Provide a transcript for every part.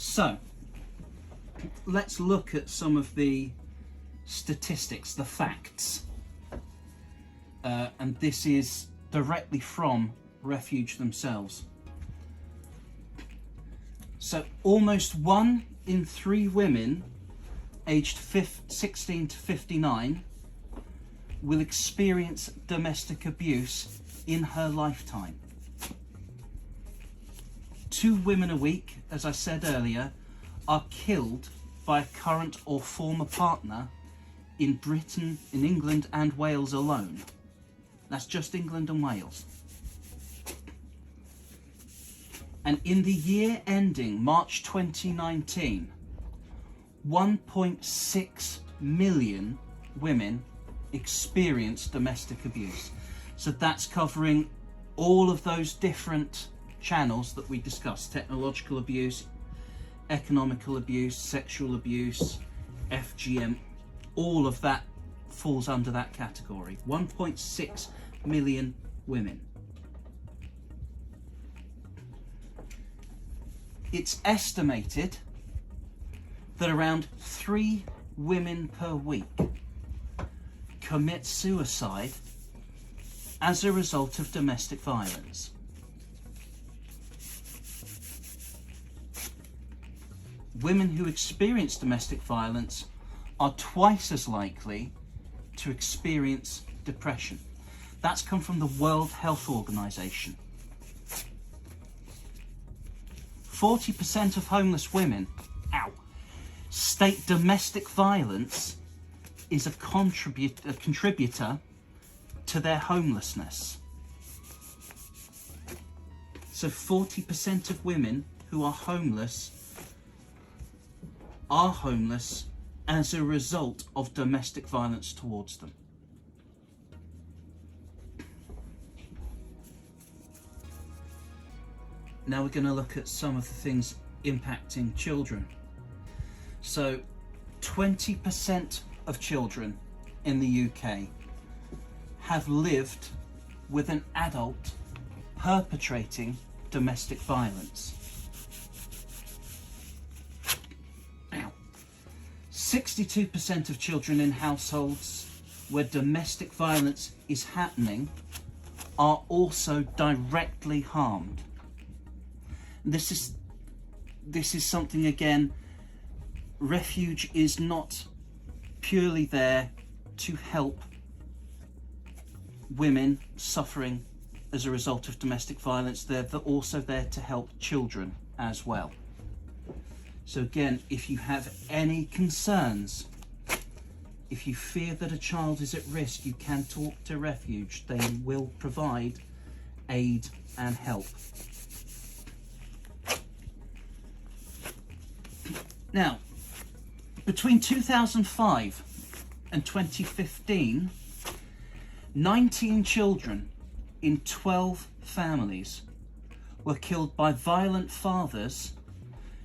So let's look at some of the statistics, the facts. And this is directly from Refuge themselves. So almost 1 in 3 women aged 16 to 59 will experience domestic abuse in her lifetime. 2 women a week, as I said earlier, are killed by a current or former partner in Britain, in England and Wales alone. That's just England and Wales. And in the year ending March 2019, 1.6 million women experienced domestic abuse. So that's covering all of those different channels that we discussed: technological abuse, economical abuse, sexual abuse, FGM. All of that falls under that category. 1.6 million women. It's estimated that around 3 women per week commit suicide as a result of domestic violence. Women who experience domestic violence are twice as likely to experience depression. That's come from the World Health Organization. 40% of homeless women, state domestic violence is a contributor to their homelessness. So 40% of women who are homeless as a result of domestic violence towards them. Now we're going to look at some of the things impacting children. So 20% of children in the UK have lived with an adult perpetrating domestic violence. 62% of children in households where domestic violence is happening are also directly harmed. This is something, again, Refuge is not purely there to help women suffering as a result of domestic violence. They're also there to help children as well. So again, if you have any concerns, if you fear that a child is at risk, you can talk to Refuge. They will provide aid and help. Now, between 2005 and 2015, 19 children in 12 families were killed by violent fathers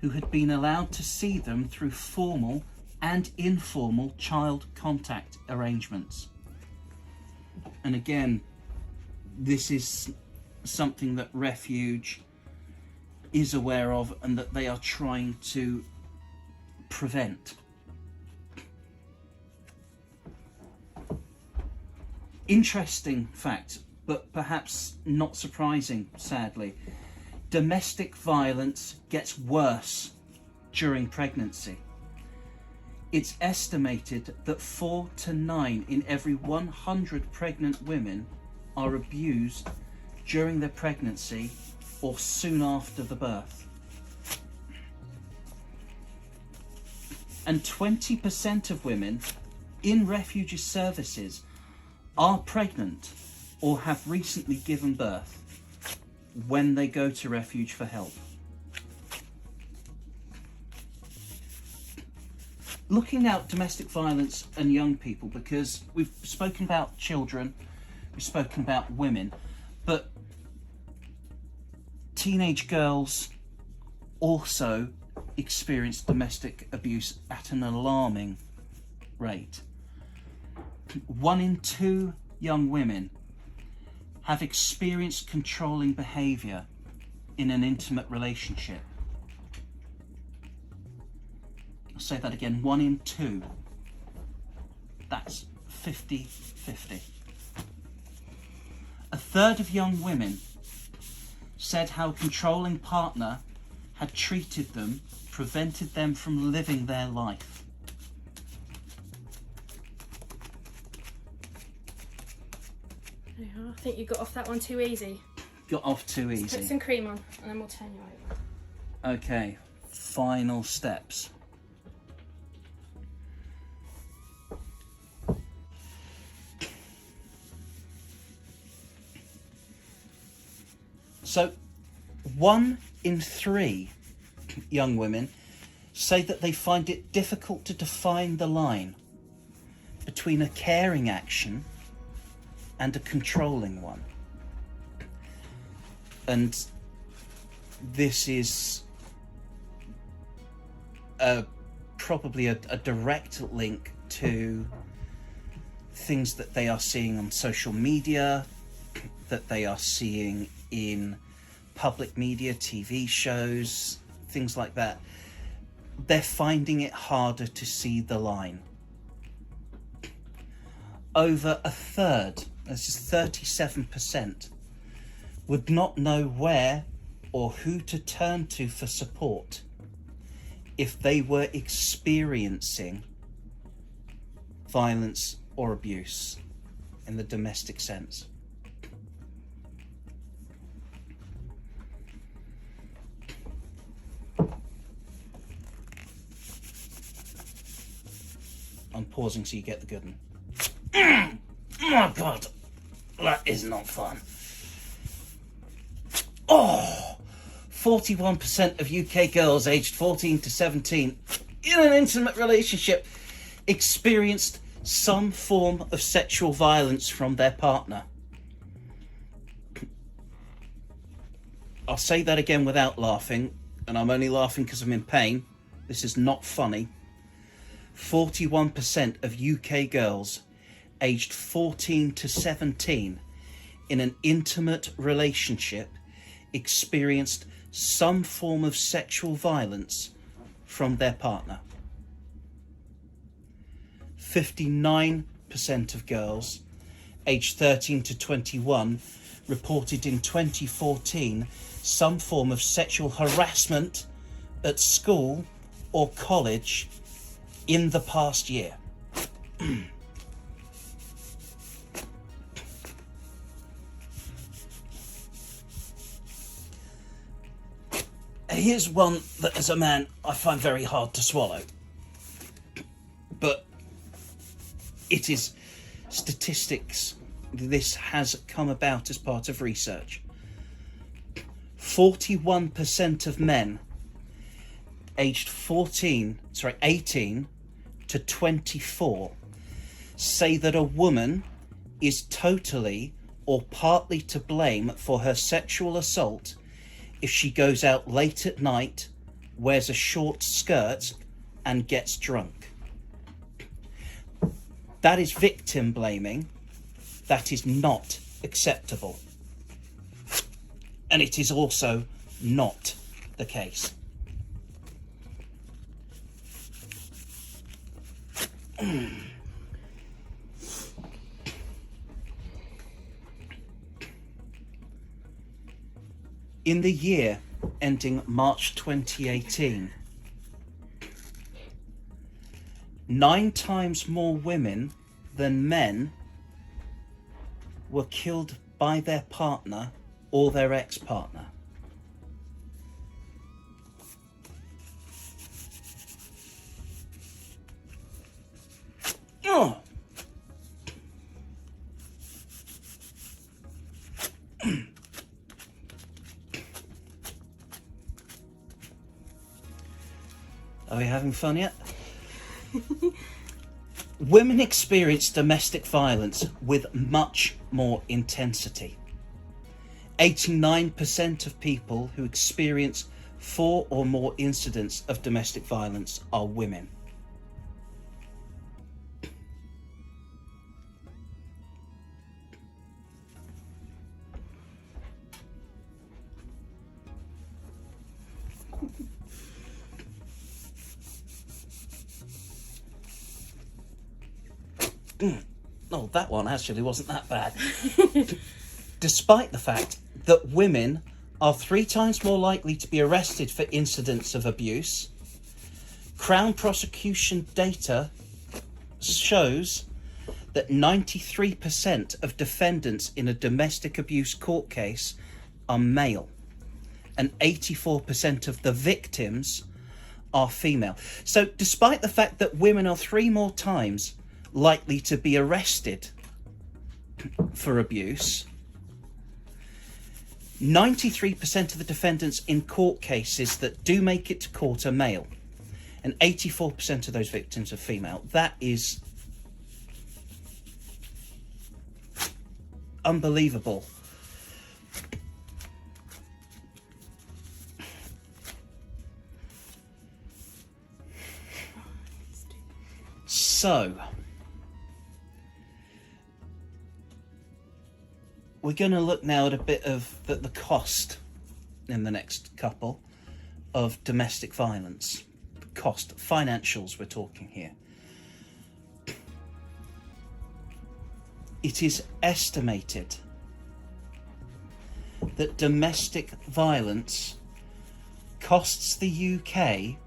who had been allowed to see them through formal and informal child contact arrangements. And again, this is something that Refuge is aware of and that they are trying to prevent. Interesting fact, but perhaps not surprising, sadly. Domestic violence gets worse during pregnancy. It's estimated that 4 to 9 in every 100 pregnant women are abused during their pregnancy or soon after the birth. And 20% of women in Refuge's services are pregnant or have recently given birth when they go to Refuge for help. Looking at domestic violence and young people, because we've spoken about children, we've spoken about women, but teenage girls also experience domestic abuse at an alarming rate. 1 in 2 young women have experienced controlling behaviour in an intimate relationship. I'll say that again, 1 in 2. That's 50-50. A third of young women said how a controlling partner had treated them, prevented them from living their life. I think you got off that one too easy. Got off too easy. Put some cream on and then we'll turn you over. Okay, final steps. So, 1 in 3 young women say that they find it difficult to define the line between a caring action and a controlling one. And this is probably a direct link to things that they are seeing on social media, that they are seeing in public media, TV shows, things like that. They're finding it harder to see the line. Over a third, this is 37%, would not know where or who to turn to for support if they were experiencing violence or abuse in the domestic sense. I'm pausing so you get the good one. Oh my God, that is not fun. Oh, 41% of UK girls aged 14 to 17 in an intimate relationship experienced some form of sexual violence from their partner. I'll say that again without laughing, and I'm only laughing because I'm in pain. This is not funny. 41% of UK girls aged 14 to 17 in an intimate relationship experienced some form of sexual violence from their partner. 59% of girls aged 13 to 21 reported in 2014 some form of sexual harassment at school or college in the past year. Here's one that, as a man, I find very hard to swallow. But it is statistics. This has come about as part of research. 41% of men aged 18 to 24 say that a woman is totally or partly to blame for her sexual assault if she goes out late at night, wears a short skirt, and gets drunk. That is victim blaming. That is not acceptable. And it is also not the case. In the year ending March 2018, 9 times more women than men were killed by their partner or their ex-partner. Oh. Are we having fun yet? Women experience domestic violence with much more intensity. 89% of people who experience 4 or more incidents of domestic violence are women. Oh, that one actually wasn't that bad. Despite the fact that women are 3 times more likely to be arrested for incidents of abuse, Crown prosecution data shows that 93% of defendants in a domestic abuse court case are male, and 84% of the victims are female. So despite the fact that women are 3 more times likely to be arrested for abuse, 93% of the defendants in court cases that do make it to court are male, and 84% of those victims are female. That is unbelievable. So, we're going to look now at a bit of the cost in the next couple of domestic violence. Cost, financials we're talking here. It is estimated that domestic violence costs the UK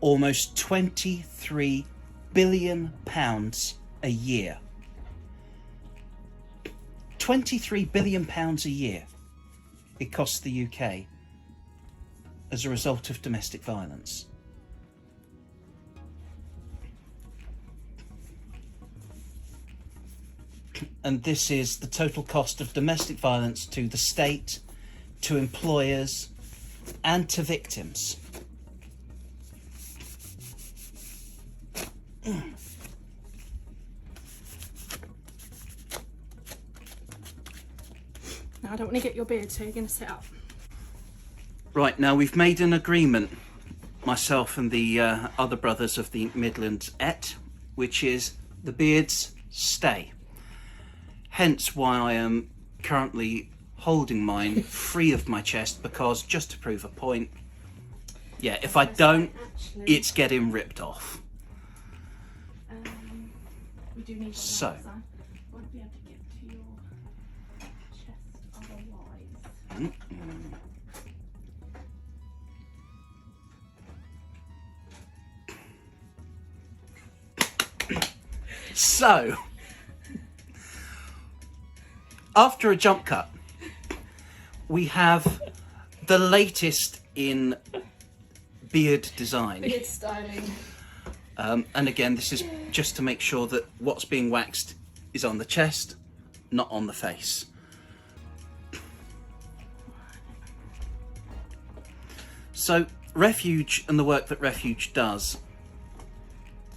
almost £23 billion a year. £23 billion a year it costs the UK as a result of domestic violence. And this is the total cost of domestic violence to the state, to employers, and to victims. Now, I don't want to get your beard, so you're going to sit up. Right, now we've made an agreement, myself and the other brothers of the Midlands which is the beards stay. Hence why I am currently holding mine free of my chest, because just to prove a point, yeah, if I don't, it's getting ripped off. We do need so, I won't be able to get to your chest otherwise. So, after a jump cut, we have the latest in beard design. Beard styling. And again, this is just to make sure that what's being waxed is on the chest, not on the face. So, Refuge and the work that Refuge does,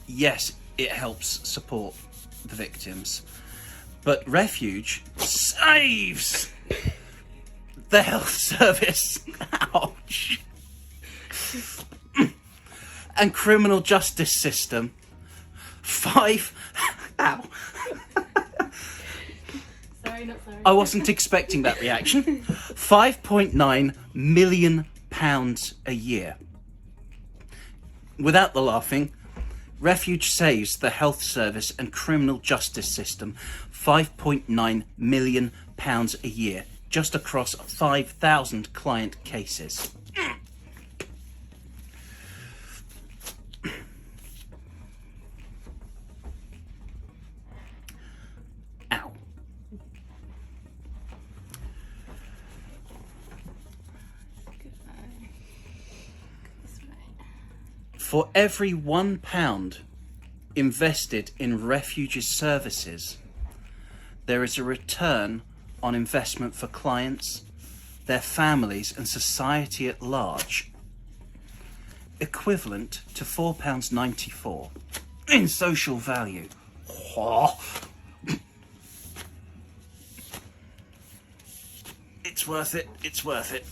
yes, it helps support the victims, but Refuge saves the health service, ouch, and criminal justice system. Ow. Sorry, not sorry. I wasn't expecting that reaction. £5.9 million a year. Without the laughing, Refuge saves the health service and criminal justice system £5.9 million a year, just across 5,000 client cases. Ow. For every £1 invested in Refuge's services, there is a return on investment for clients, their families, and society at large, equivalent to £4.94 in social value. It's worth it, it's worth it.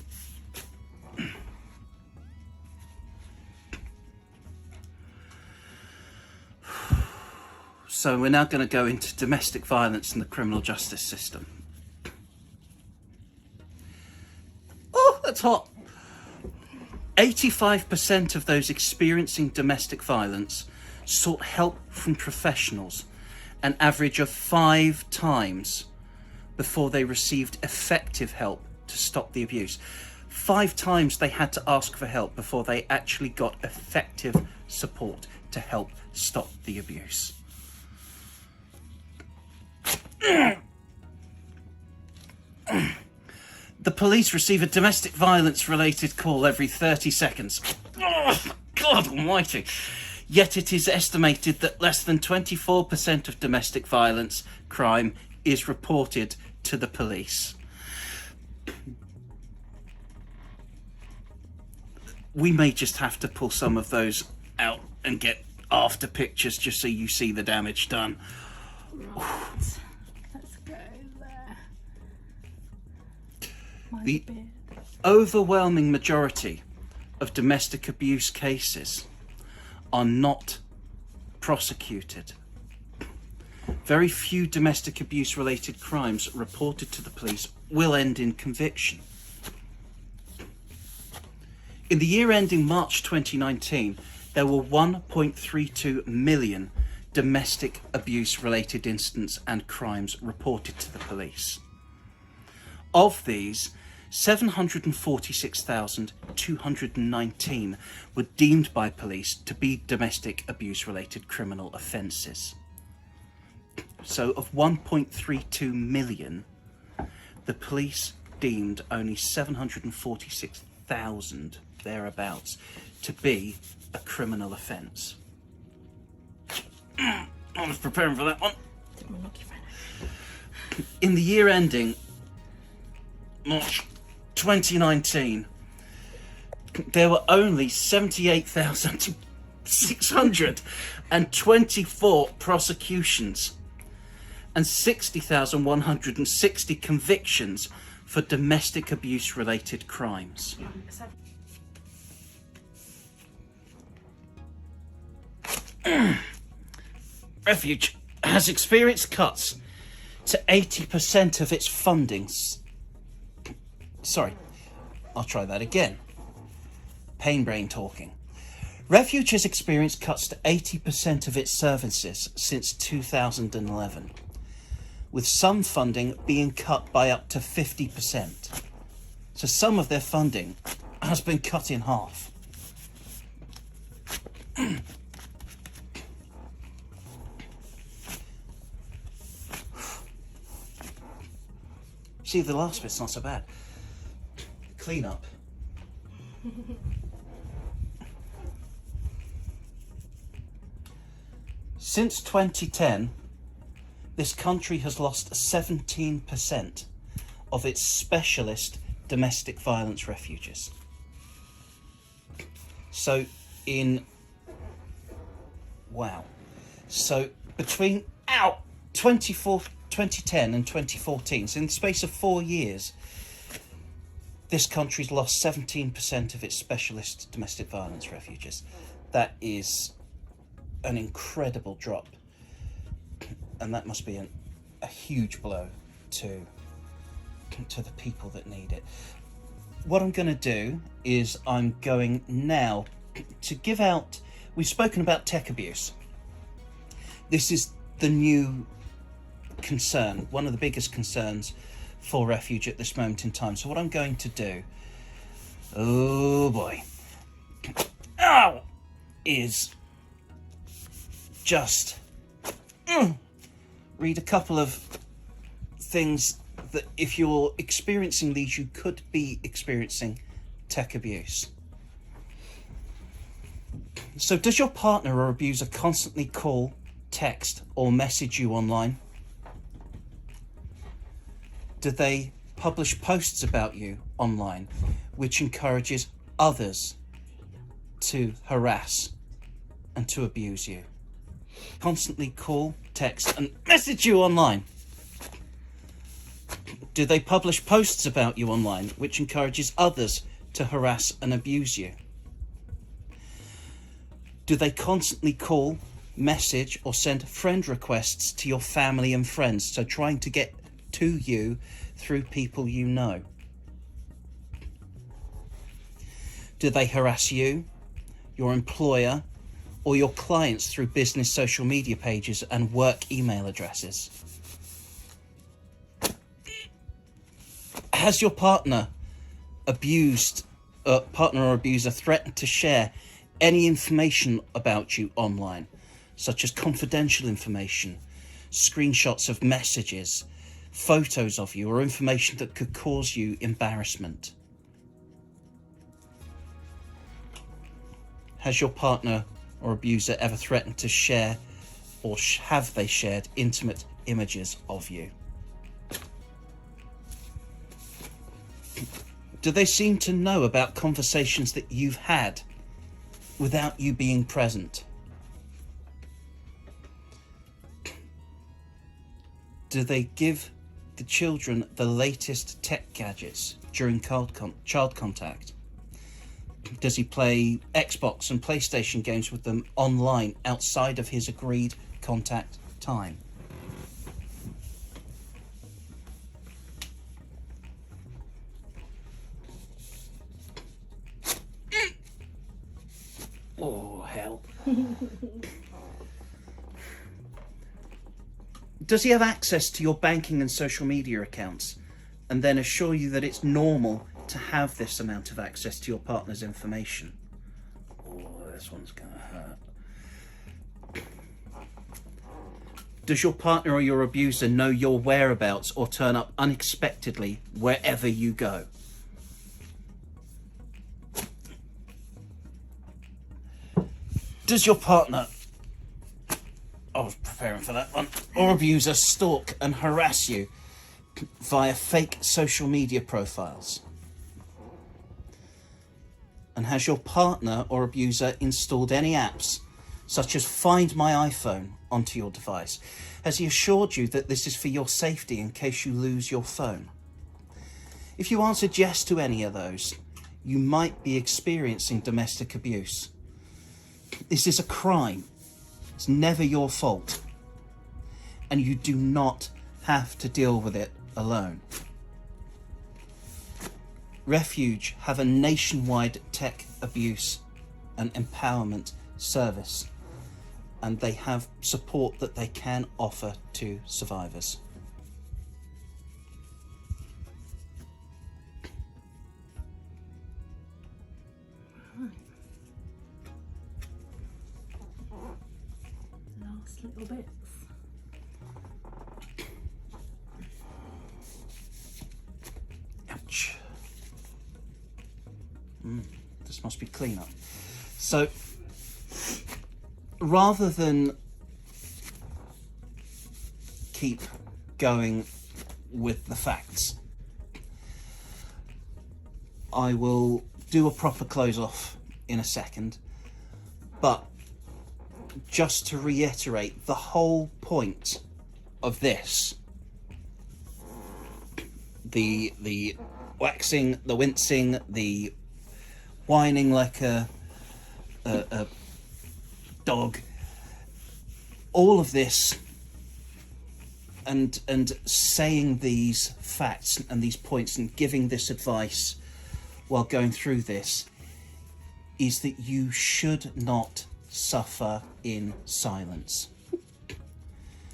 So we're now going to go into domestic violence in the criminal justice system. Oh, that's hot. 85% of those experiencing domestic violence sought help from professionals, an average of 5 times before they received effective help to stop the abuse. 5 times they had to ask for help before they actually got effective support to help stop the abuse. The police receive a domestic violence related call every 30 seconds. Oh, God almighty. Yet it is estimated that less than 24% of domestic violence crime is reported to the police. We may just have to pull some of those out and get after pictures just so you see the damage done. Right. Let's go there. My The beard. overwhelming majority of domestic abuse cases are not prosecuted. Very few domestic abuse related crimes reported to the police will end in conviction. In the year ending March 2019, there were 1.32 million domestic abuse related incidents and crimes reported to the police. Of these, 746,219 were deemed by police to be domestic abuse related criminal offences. So of 1.32 million, the police deemed only 746,000 thereabouts to be a criminal offence. I was preparing for that one. In the year ending March 2019, there were only 78,624 prosecutions and 60,160 convictions for domestic abuse related crimes. Refuge has experienced cuts to 80% of its fundings. Sorry, I'll try that again. Pain brain talking. Refuge has experienced cuts to 80% of its services since 2011, with some funding being cut by up to 50%. So some of their funding has been cut in half. See, the last bit's not so bad. Clean up. Since 2010, this country has lost 17% of its specialist domestic violence refuges. So between 2010 and 2014, so in the space of 4 years, this country's lost 17% of its specialist domestic violence refuges. That is an incredible drop, and that must be a huge blow to the people that need it. What I'm going to do is I'm going now to give out, we've spoken about tech abuse. This is the new concern, one of the biggest concerns for Refuge at this moment in time. So what I'm going to do, oh boy, is just read a couple of things that if you're experiencing these, you could be experiencing tech abuse. So does your partner or abuser constantly call, text or message you online? Do they publish posts about you online which encourages others to harass and to abuse you? Constantly call, text and message you online? Do they publish posts about you online which encourages others to harass and abuse you? Do they constantly call, message or send friend requests to your family and friends, so trying to get to you through people you know? Do they harass you, your employer or your clients through business social media pages and work email addresses? Has your partner or abuser threatened to share any information about you online, such as confidential information, screenshots of messages, photos of you, or information that could cause you embarrassment? Has your partner or abuser ever threatened to share, or have they shared intimate images of you? Do they seem to know about conversations that you've had without you being present? Do they give the children the latest tech gadgets during child contact? Does he play Xbox and PlayStation games with them online outside of his agreed contact time? Oh, hell. Does he have access to your banking and social media accounts and then assure you that it's normal to have this amount of access to your partner's information? Oh, this one's gonna hurt. Does your partner or your abuser know your whereabouts or turn up unexpectedly wherever you go? Does your partner, I was preparing for that one, or abuser stalk and harass you via fake social media profiles? And has your partner or abuser installed any apps such as Find My iPhone onto your device? Has he assured you that this is for your safety in case you lose your phone? If you answered yes to any of those, you might be experiencing domestic abuse. This is a crime. It's never your fault. And you do not have to deal with it alone. Refuge have a nationwide tech abuse and empowerment service, and they have support that they can offer to survivors. Last little bits. Ouch. This must be cleanup. So, rather than keep going with the facts, I will do a proper close off in a second, but just to reiterate, the whole point of this, the waxing, the wincing, the whining like a dog, all of this, and saying these facts and these points and giving this advice while going through this, is that you should not suffer in silence.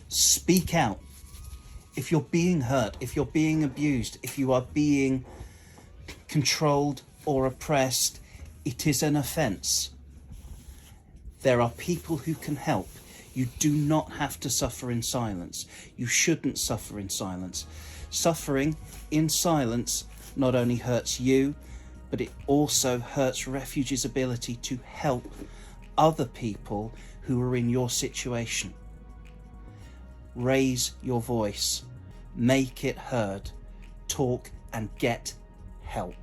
Speak out. If you're being hurt, if you're being abused, if you are being controlled or oppressed, it is an offence. There are people who can help. You do not have to suffer in silence. You shouldn't suffer in silence. Suffering in silence not only hurts you, but it also hurts Refuge's ability to help other people who are in your situation. Raise your voice, make it heard, talk and get help.